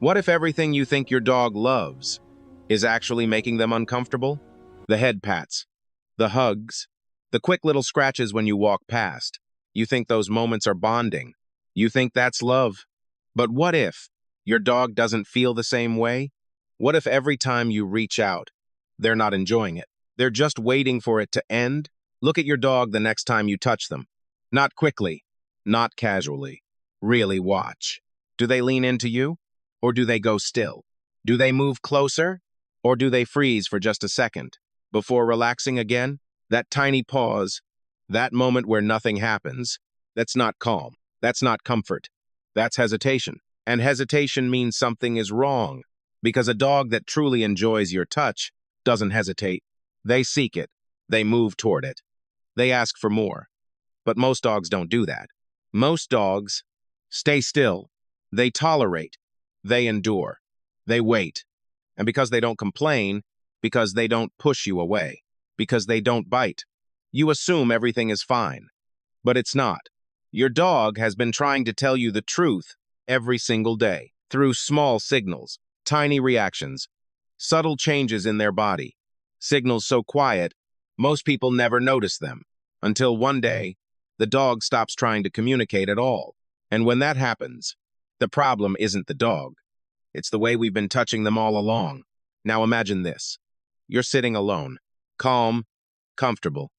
What if everything you think your dog loves is actually making them uncomfortable? The head pats, the hugs, the quick little scratches when you walk past. You think those moments are bonding. You think that's love. But what if your dog doesn't feel the same way? What if every time you reach out, they're not enjoying it? They're just waiting for it to end? Look at your dog the next time you touch them. Not quickly, not casually. Really watch. Do they lean into you? Or do they go still? Do they move closer? Or do they freeze for just a second? Before relaxing again? That tiny pause, that moment where nothing happens, that's not calm. That's not comfort. That's hesitation. And hesitation means something is wrong. Because a dog that truly enjoys your touch doesn't hesitate. They seek it. They move toward it. They ask for more. But most dogs don't do that. Most dogs stay still. They tolerate. They endure. They wait. And because they don't complain, because they don't push you away, because they don't bite, you assume everything is fine. But it's not. Your dog has been trying to tell you the truth every single day through small signals, tiny reactions, subtle changes in their body, signals so quiet, most people never notice them, until one day, the dog stops trying to communicate at all. And when that happens, the problem isn't the dog. It's the way we've been touching them all along. Now imagine this. You're sitting alone, calm, comfortable,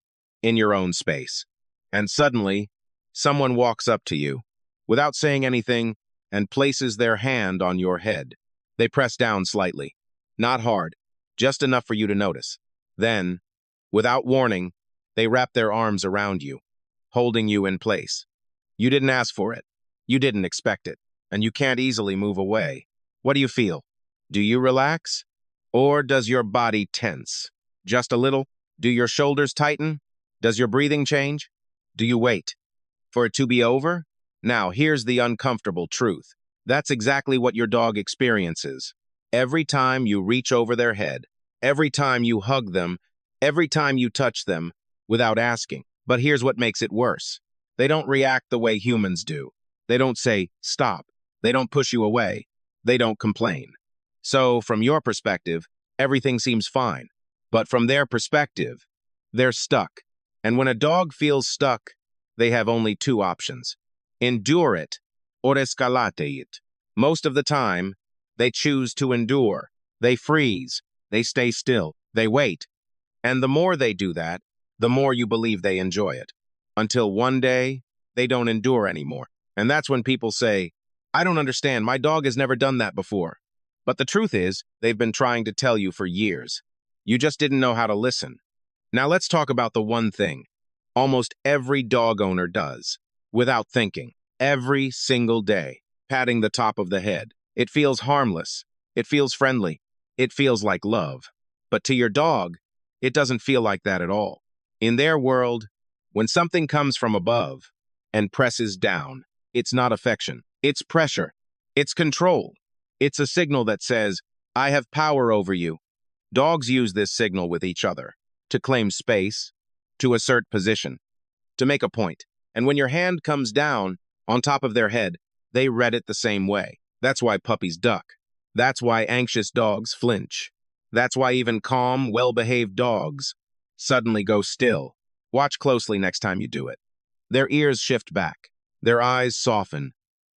in your own space. And suddenly, someone walks up to you, without saying anything, and places their hand on your head. They press down slightly. Not hard, just enough for you to notice. Then, without warning, they wrap their arms around you, holding you in place. You didn't ask for it. You didn't expect it. And you can't easily move away. What do you feel? Do you relax? Or does your body tense? Just a little? Do your shoulders tighten? Does your breathing change? Do you wait for it to be over? Now, here's the uncomfortable truth. That's exactly what your dog experiences. Every time you reach over their head, every time you hug them, every time you touch them without asking. But here's what makes it worse. They don't react the way humans do. They don't say, stop. They don't push you away. They don't complain. So, from your perspective, everything seems fine. But from their perspective, they're stuck. And when a dog feels stuck, they have only two options. Endure it or escalate it. Most of the time, they choose to endure. They freeze. They stay still. They wait. And the more they do that, the more you believe they enjoy it. Until one day, they don't endure anymore. And that's when people say, I don't understand, my dog has never done that before. But the truth is, they've been trying to tell you for years. You just didn't know how to listen. Now let's talk about the one thing almost every dog owner does, without thinking, every single day, patting the top of the head. It feels harmless. It feels friendly. It feels like love. But to your dog, it doesn't feel like that at all. In their world, when something comes from above and presses down, it's not affection. It's pressure. It's control. It's a signal that says, I have power over you. Dogs use this signal with each other to claim space, to assert position, to make a point. And when your hand comes down on top of their head, they read it the same way. That's why puppies duck. That's why anxious dogs flinch. That's why even calm, well-behaved dogs suddenly go still. Watch closely next time you do it. Their ears shift back. Their eyes soften,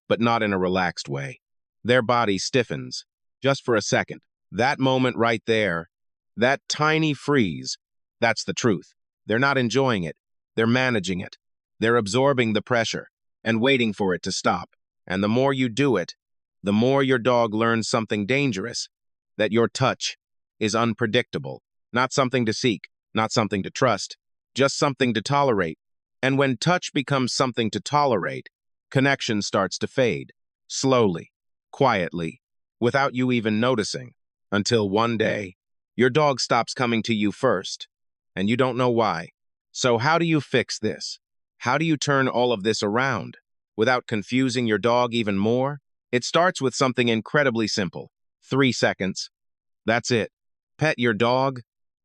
but not in a relaxed way. Their body stiffens, just for a second. That moment right there, that tiny freeze, that's the truth. They're not enjoying it. They're managing it. They're absorbing the pressure and waiting for it to stop. And the more you do it, the more your dog learns something dangerous, that your touch is unpredictable, not something to seek, not something to trust, just something to tolerate. And when touch becomes something to tolerate, connection starts to fade, slowly, quietly, without you even noticing, until one day, your dog stops coming to you first, and you don't know why. So how do you fix this? How do you turn all of this around without confusing your dog even more? It starts with something incredibly simple. 3 seconds. That's it. Pet your dog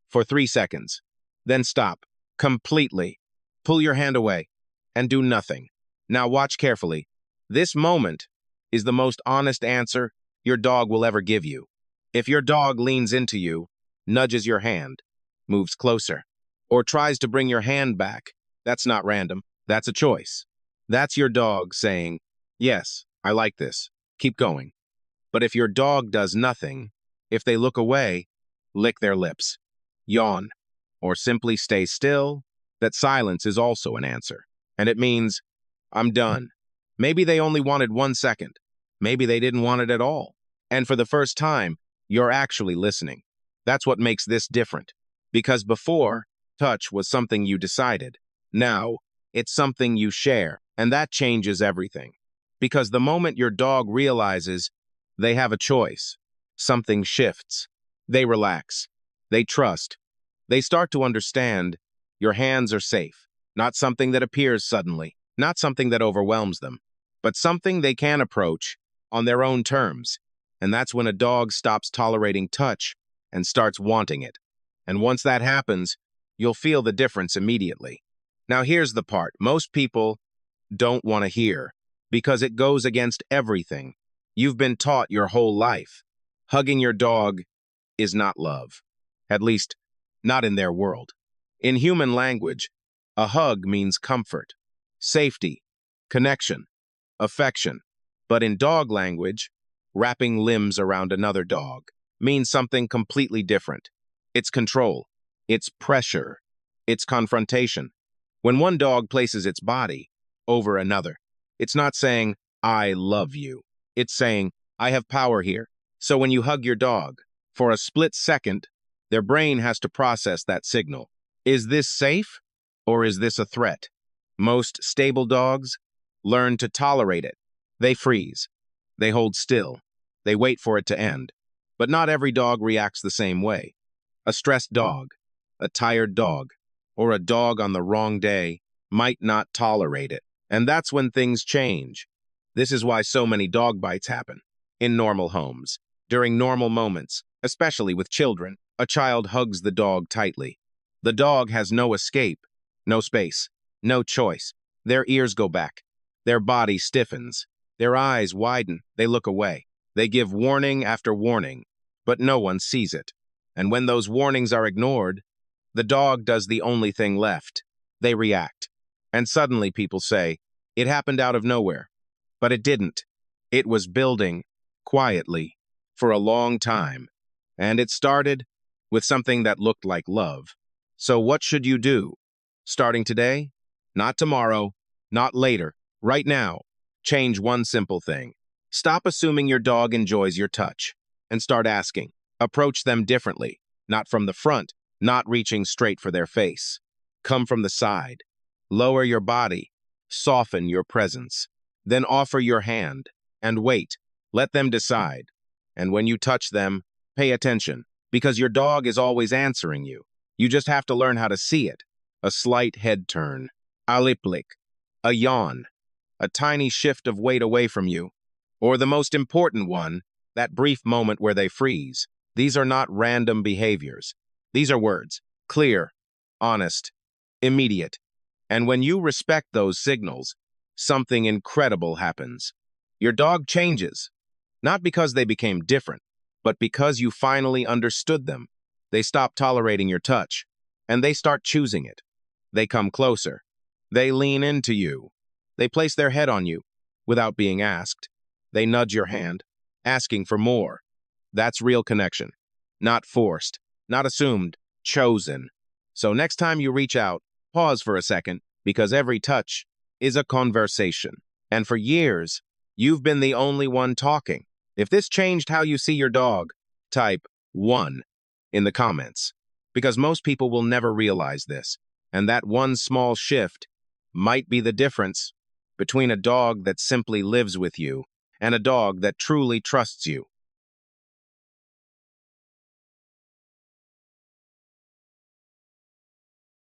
for 3 seconds. Then stop. Completely. Pull your hand away and do nothing. Now watch carefully. This moment is the most honest answer your dog will ever give you. If your dog leans into you, nudges your hand, moves closer, or tries to bring your hand back, that's not random. That's a choice. That's your dog saying, yes, I like this. Keep going. But if your dog does nothing, if they look away, lick their lips, yawn, or simply stay still, that silence is also an answer. And it means, I'm done. Maybe they only wanted 1 second. Maybe they didn't want it at all. And for the first time, you're actually listening. That's what makes this different. Because before, touch was something you decided. Now, it's something you share. And that changes everything. Because the moment your dog realizes they have a choice, something shifts. They relax. They trust. They start to understand your hands are safe. Not something that appears suddenly. Not something that overwhelms them. But something they can approach on their own terms. And that's when a dog stops tolerating touch and starts wanting it. And once that happens, you'll feel the difference immediately. Now here's the part most people don't want to hear, because it goes against everything you've been taught your whole life. Hugging your dog is not love. At least, not in their world. In human language, a hug means comfort, safety, connection, affection. But in dog language, wrapping limbs around another dog means something completely different. It's control, it's pressure, it's confrontation. When one dog places its body over another, it's not saying, I love you. It's saying, I have power here. So when you hug your dog, for a split second, their brain has to process that signal. Is this safe or is this a threat? Most stable dogs learn to tolerate it. They freeze. They hold still. They wait for it to end. But not every dog reacts the same way. A stressed dog, a tired dog, or a dog on the wrong day might not tolerate it. And that's when things change. This is why so many dog bites happen. In normal homes, during normal moments, especially with children, a child hugs the dog tightly. The dog has no escape, no space, no choice. Their ears go back. Their body stiffens. Their eyes widen. They look away. They give warning after warning, but no one sees it. And when those warnings are ignored, the dog does the only thing left. They react. And suddenly people say, it happened out of nowhere. But it didn't. It was building, quietly, for a long time. And it started with something that looked like love. So what should you do? Starting today? Not tomorrow. Not later. Right now. Change one simple thing. Stop assuming your dog enjoys your touch. And start asking. Approach them differently. Not from the front. Not reaching straight for their face. Come from the side. Lower your body. Soften your presence. Then offer your hand. And wait. Let them decide. And when you touch them, pay attention. Because your dog is always answering you. You just have to learn how to see it. A slight head turn. A lip lick. A yawn. A tiny shift of weight away from you. Or the most important one, that brief moment where they freeze. These are not random behaviors. These are words. Clear, honest, immediate. And when you respect those signals, something incredible happens. Your dog changes. Not because they became different, but because you finally understood them. They stop tolerating your touch, and they start choosing it. They come closer. They lean into you. They place their head on you without being asked. They nudge your hand, asking for more. That's real connection. Not forced, not assumed, chosen. So next time you reach out, pause for a second, because every touch is a conversation. And for years, you've been the only one talking. If this changed how you see your dog, type 1 in the comments. Because most people will never realize this. And that one small shift might be the difference between a dog that simply lives with you and a dog that truly trusts you.